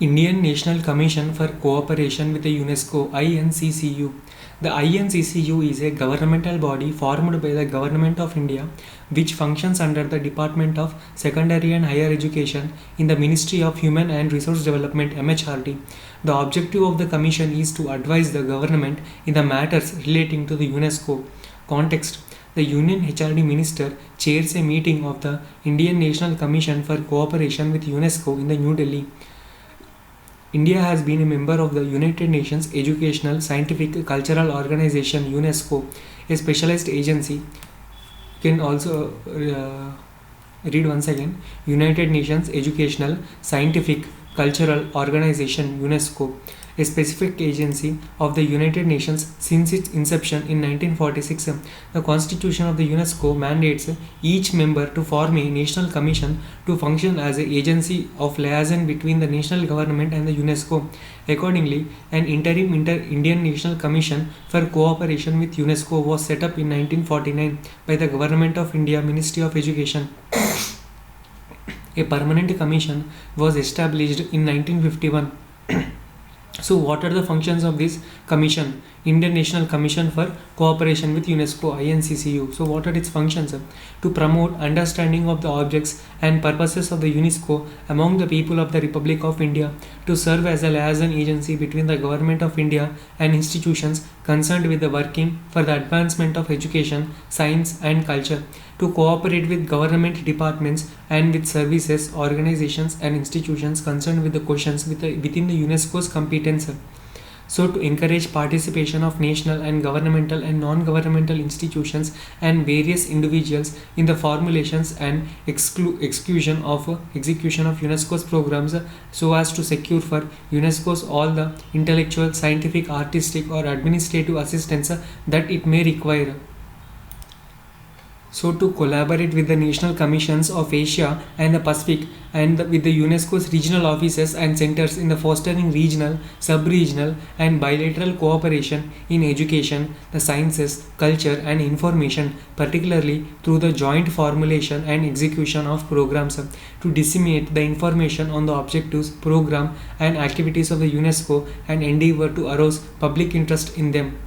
Indian National Commission for Cooperation with the UNESCO (INCCU). The INCCU is a governmental body formed by the Government of India which functions under the Department of Secondary and Higher Education in the Ministry of Human and Resource Development (MHRD). The objective of the commission is to advise the government in the matters relating to the UNESCO. Context: the Union HRD Minister chairs a meeting of the Indian National Commission for Cooperation with UNESCO in the New Delhi. India has been a member of the United Nations Educational, Scientific, Cultural Organization (UNESCO), a specialized agency. You can also read once again: United Nations Educational, Scientific, Cultural Organization (UNESCO), a specific agency of the United Nations since its inception in 1946. The Constitution of the UNESCO mandates each member to form a national commission to function as an agency of liaison between the national government and the UNESCO. Accordingly, an interim Indian National Commission for Cooperation with UNESCO was set up in 1949 by the Government of India Ministry of Education. A permanent commission was established in 1951. So what are the functions of this commission? Indian National Commission for Cooperation with UNESCO (INCCU). So what are its functions? To promote understanding of the objects and purposes of the UNESCO among the people of the Republic of India, to serve as a liaison agency between the Government of India and institutions concerned with the working for the advancement of education, science and culture, to cooperate with government departments and with services, organizations and institutions concerned with the questions within the UNESCO's competence. So to encourage participation of national and governmental and non-governmental institutions and various individuals in the formulations and execution of UNESCO's programs, so as to secure for UNESCO's all the intellectual, scientific, artistic or administrative assistance that it may require. So to collaborate with the national commissions of Asia and the Pacific and with the UNESCO's regional offices and centers in the fostering regional, sub-regional and bilateral cooperation in education, the sciences, culture and information, particularly through the joint formulation and execution of programs, to disseminate the information on the objectives, program and activities of the UNESCO and endeavor to arouse public interest in them.